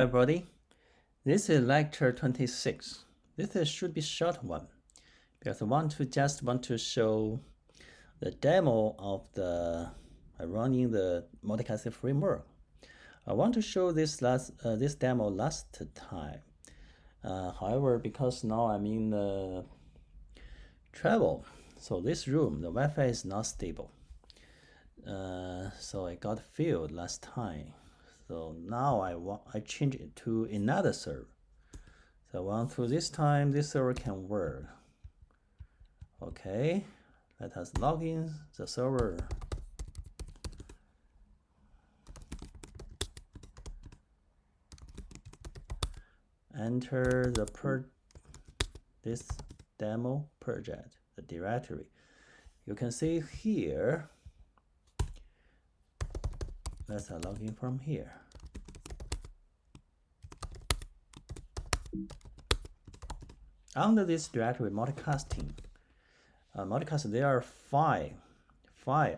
Everybody, this is lecture 26. Should be short one because I want to show the demo of the running the multicast framework. I want to show this demo last time. However, because now I'm in the travel, so this room the Wi-Fi is not stable. So I got failed last time. So now I change it to another server. So I want to this time this server can work. Okay, let us log in the server. Enter this demo project, the directory. You can see here. Let's log in from here. Under this directory, multicasting, there are five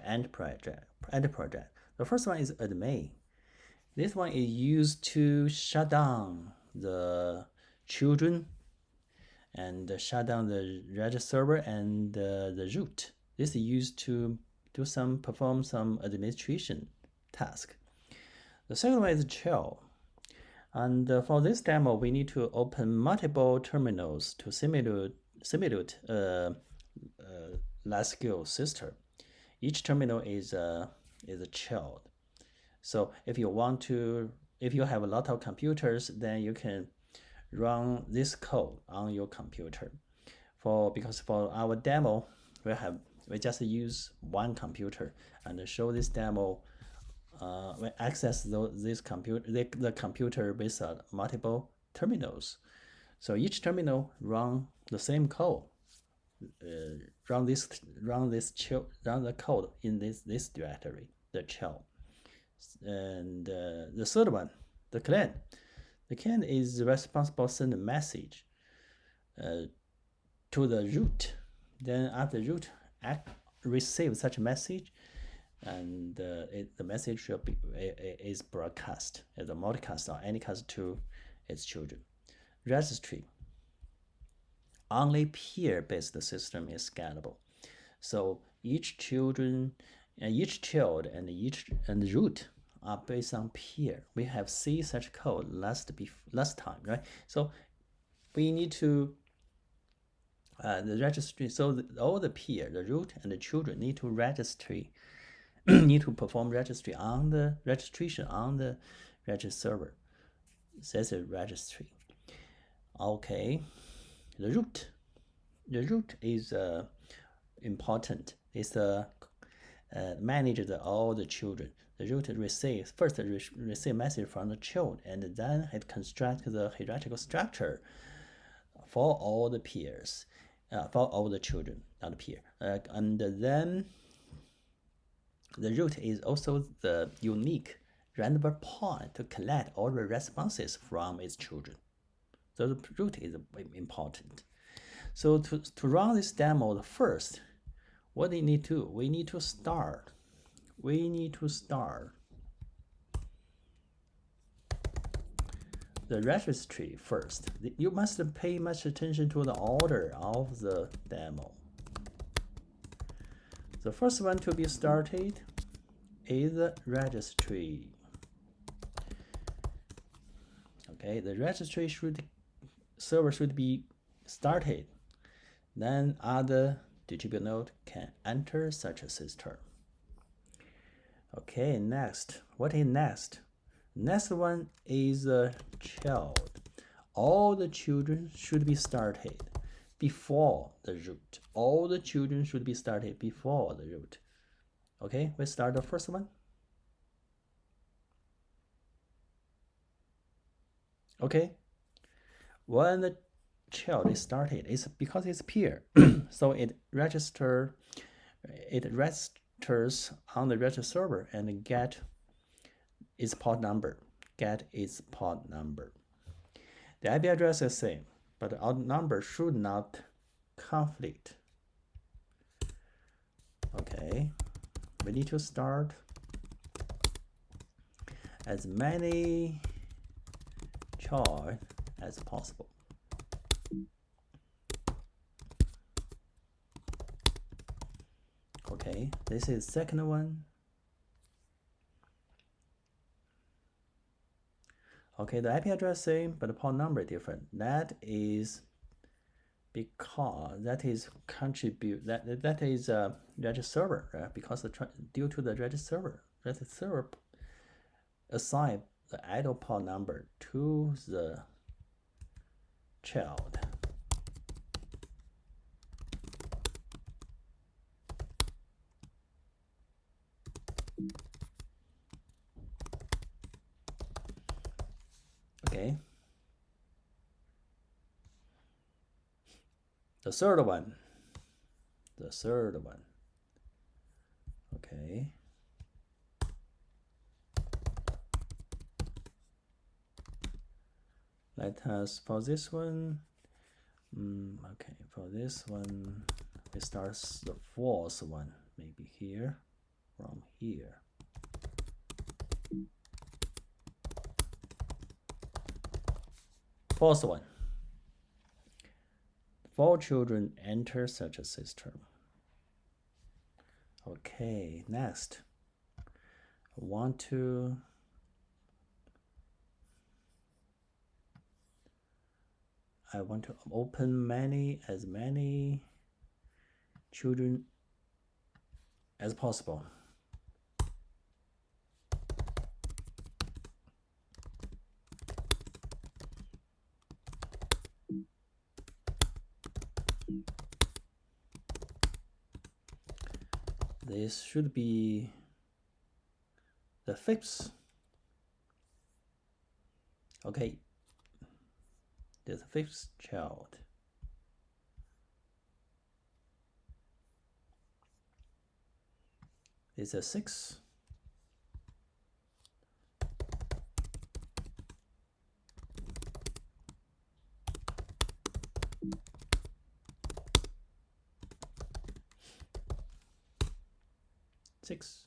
end project. The first one is admin. This one is used to shut down the children and shut down the register server and the root. This is used to perform some administration task. The second one is chill. And for this demo, we need to open multiple terminals to simulate large scale system. Each terminal is a child. So if you have a lot of computers, then you can run this code on your computer. Because for our demo, we just use one computer and show this demo. We access the computer with multiple terminals. So each terminal run the same code. Run the code in this directory, the shell. And the third one, the client. The client is responsible to send a message to the root. Then after the root receive such a message, and the message is broadcast as a multicast or anycast to its children. Registry. Only peer-based system is scalable. So each child and root are based on peer. We have seen such code last time, right? So we need to the registry. So all the peer, the root, and the children need to perform registry on the registration on the register server. That's a registry. Okay, the root is important. It's manages all the children. The root receives message from the child, and then it constructs the hierarchical structure for all the peers, for all the children, not peer, and then the root is also the unique random point to collect all the responses from its children. So the root is important. So to run this demo first, what do we need to do? We need to start the registry first. You must pay much attention to the order of the demo. The first one to be started is the registry. Okay, the registry server should be started. Then other distributed node can enter such a system. Okay, next. What is next? Next one is a child. All the children should be started before the root. All the children should be started before the root. Okay, we start the first one. Okay, when the child is started, it's because it's peer, so it registers on the register server and get its port number. The IP address is same, but the out number should not conflict. Okay, we need to start as many child as possible. Okay, this is second one. Okay, the IP address same, but the port number different. That is because that is that is register server, right? Because due to the register server assign the idle port number to the child. Okay. The third one. Okay. Let us, for this one, okay, for this one, we start the fourth one, maybe here, from here. Fourth one. 4 children enter such a system. Okay, next. I want to open as many children as possible. This should be the fifth. Okay, the fifth child. It's a 6. Six.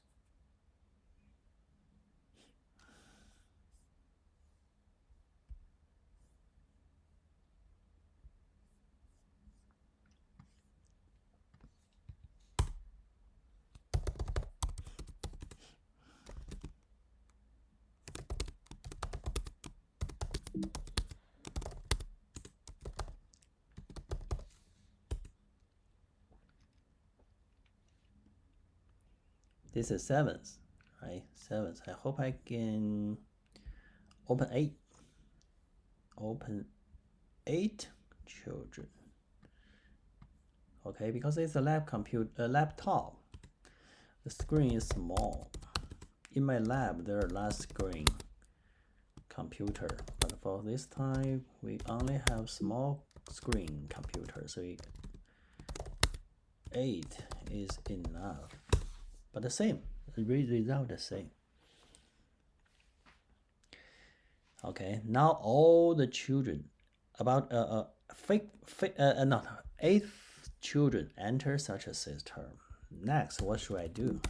This is 7th, right? 7th. I hope I can open 8. Open 8 children. Okay, because it's a laptop. The screen is small. In my lab, there are large screen computer, but for this time, we only have small screen computer, so 8 is enough. But the same, the result the same. Okay, now all the children, about 8 children enter such a system. Next, what should I do?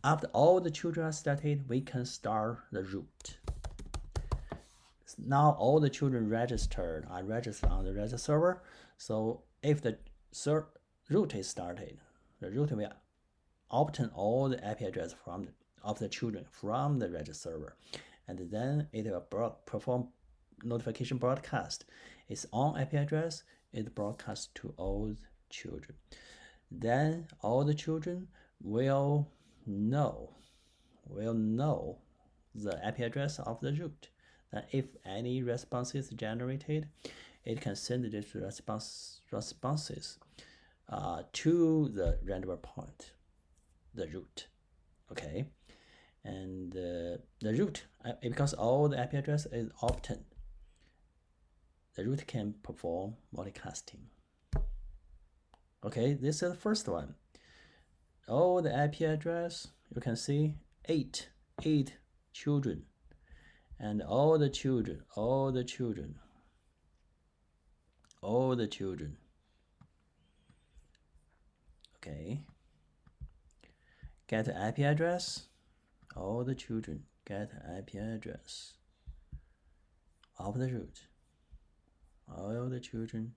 After all the children are started, we can start the root. Now all the children are registered on the register server. So if the root is started, the root will obtain all the IP address of the children from the register server, and then it will perform notification broadcast. Its own IP address is broadcast to all the children. Then all the children will know the IP address of the root. And if any response is generated, it can send these responses to the random point, the root. Okay, and the root, because all the IP address is obtained, the root can perform multicasting. Okay, this is the first one. All the IP address, you can see 8 children, and all the children. Okay, get the IP address. All the children get IP address. of the root. All the children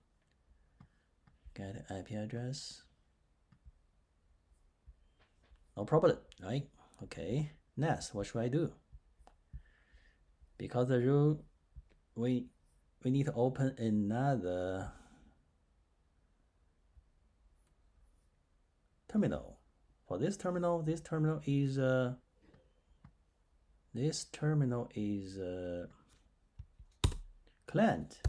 get IP address. No problem, right? Okay. Next, what should I do? Because the root, we need to open another terminal. For this terminal is client.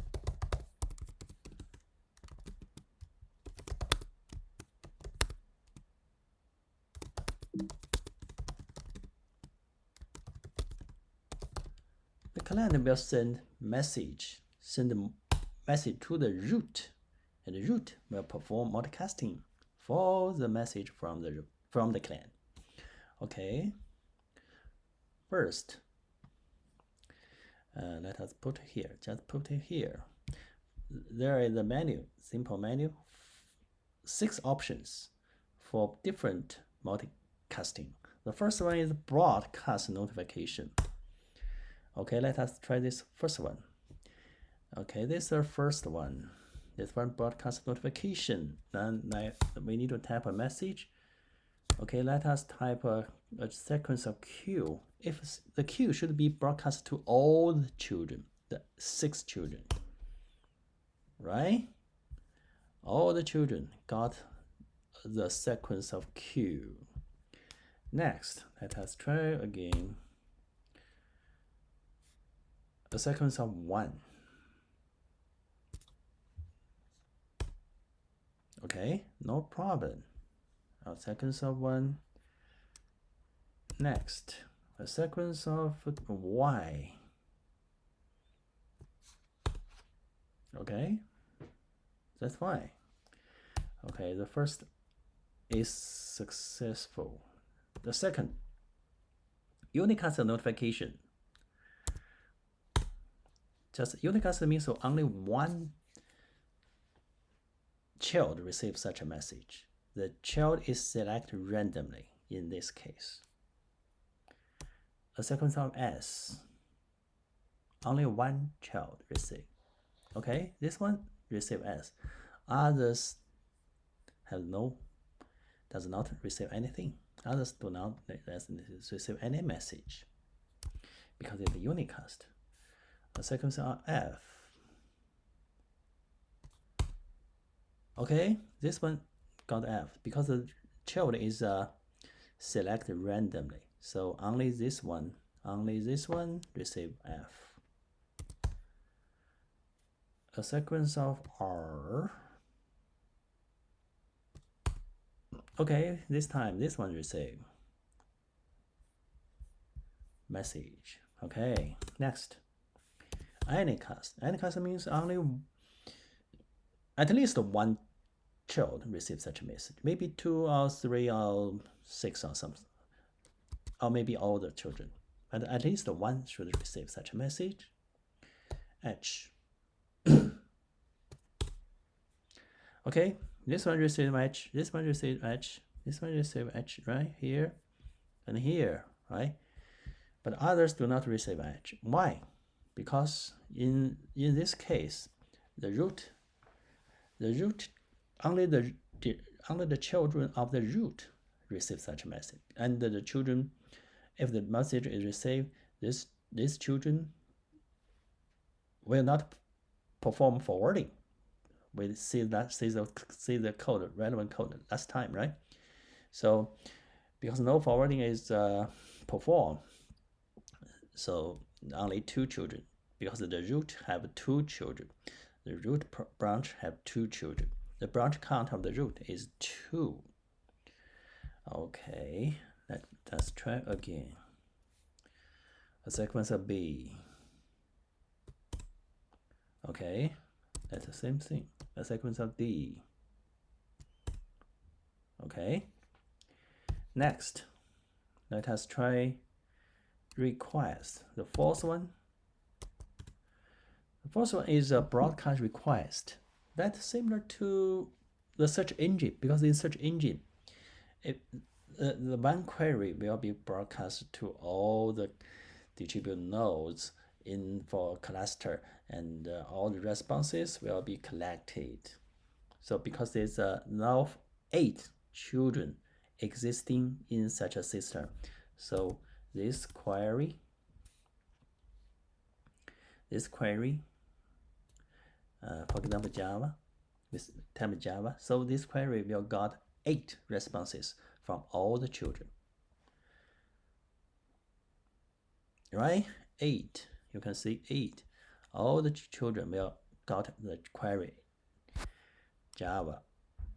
The client will send a message to the root, and the root will perform multicasting for the message from the client. Okay. First, let us put here. Just put it here. There is a menu, simple menu, 6 options for different multicasting. The first one is broadcast notification. Okay, let us try this first one. Okay, this is the first one. This one, broadcast notification. Then we need to type a message. Okay, let us type a sequence of Q. If the Q should be broadcast to all the children, the 6 children, right? All the children got the sequence of Q. Next, let us try again. A sequence of 1. Okay, no problem. A sequence of 1. Next, a sequence of Y. Okay, that's fine. Okay, the first is successful. The second, unicast notification. Just unicast means so only one child receives such a message. The child is selected randomly in this case. A sequence of S. Only one child receive. Okay, this one receive S. Others does not receive anything. Others do not receive any message because it's a unicast. A sequence of F. Okay, this one got F because the child is selected randomly. So only this one receive F. A sequence of R. Okay, this time this one receive message. Okay, next. Anycast. Anycast means only at least one child receives such a message. Maybe 2 or 3 or 6 or something. Or maybe all the children. But at least one should receive such a message. H. Okay, this one receive H, this one receive H, this one receive H, right? Here and here, right? But others do not receive H. Why? Because in this case, the root only the children of the root receive such a message, and the children, if the message is received, these children will not perform forwarding. We see the code, relevant code last time, right? So because no forwarding is performed, so only 2 children, because the root have 2 children. The root branch have 2 children. The branch count of the root is 2. Okay, let's try again. A sequence of B. Okay, that's the same thing. A sequence of D. Okay. Next, let us try request. The fourth one. The first one is a broadcast request. That's similar to the search engine, because in search engine, the one query will be broadcast to all the distributed nodes for cluster, and all the responses will be collected. So because there's now 8 children existing in such a system, so this query, for example Java, with type Java, so this query will got 8 responses from all the children, right? 8, you can see 8, all the children will got the query Java.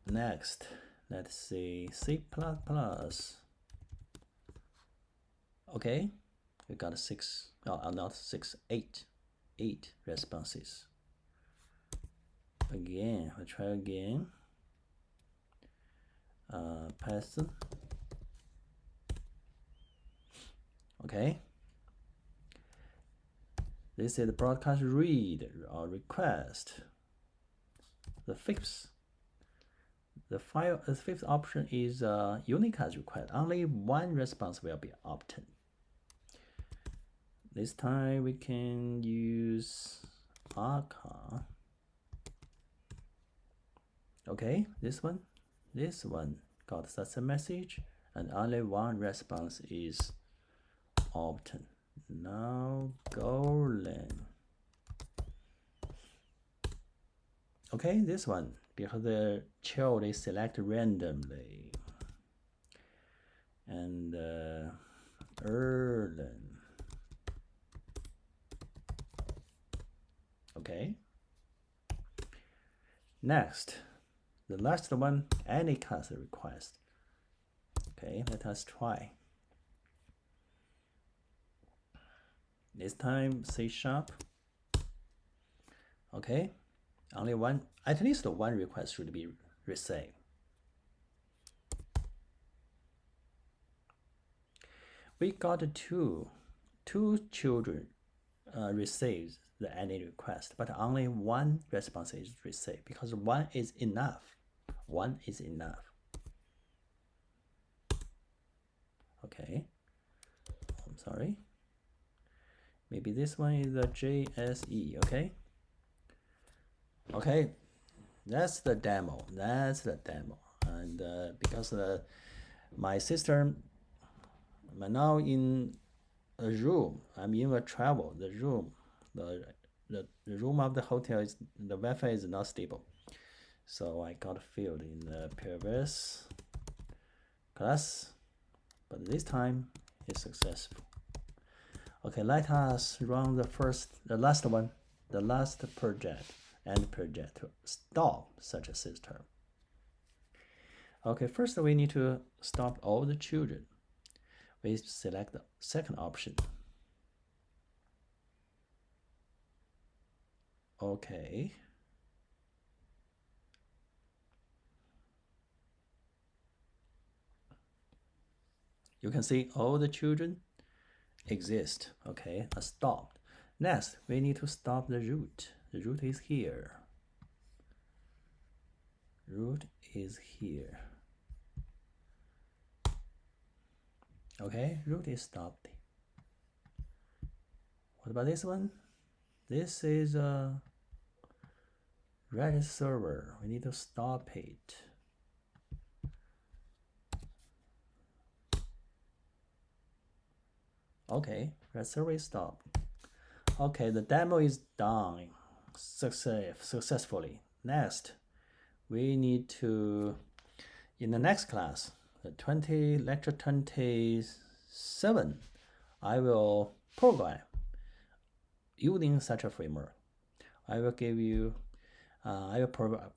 Next, let's see C++. Okay, we got 6, not 6, 8 responses. Again, we'll try again. Python. Okay. This is the broadcast read or request. The fifth option is unicast request. Only one response will be obtained. This time we can use arca. Okay, this one got such a message, and only one response is obtained. Now Golang. Okay, this one, because the child is selected randomly. And Erlen. Okay. Next, the last one, any cast request. Okay, let us try. This time C#. Okay, only one, at least one request should be received. We got two children received the any request, but only one response is received because one is enough. One is enough. Okay, I'm sorry. Maybe this one is the JSE. Okay. Okay, that's the demo. And because my sister now in a room, I'm in a travel. The room of the hotel is the Wi-Fi is not stable, so I got failed in the previous class, but this time it's successful. Okay, let us run the last project to stop such a system. Okay, first we need to stop all the children. We select the second option. Okay. You can see all the children exist. Okay, stopped. Next, we need to stop the root. The root is here. Root is here. Okay, root is stopped. What about this one? This is a Redis server. We need to stop it. Okay, Redis server is stopped. Okay, the demo is done successfully. Next, we need to, in the next class, lecture 27, I will program using such a framework. I will give you, I will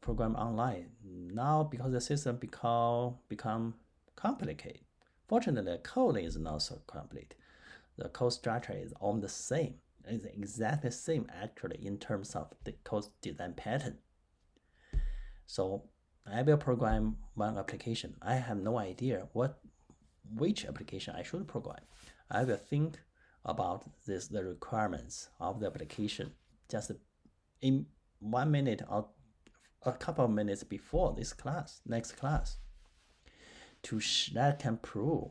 program online. Now, because the system become complicated. Fortunately, the code is not so complete. The code structure is almost the same. It's exactly the same actually in terms of the code design pattern. So I will program one application. I have no idea which application I should program. I will think about the requirements of the application just in 1 minute or a couple of minutes before this next class, that can prove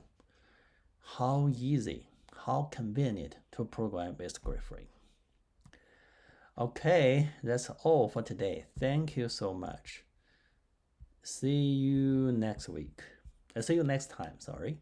how easy, how convenient to program with script free. Okay, that's all for today. Thank you so much. See you next week. See you next time, sorry.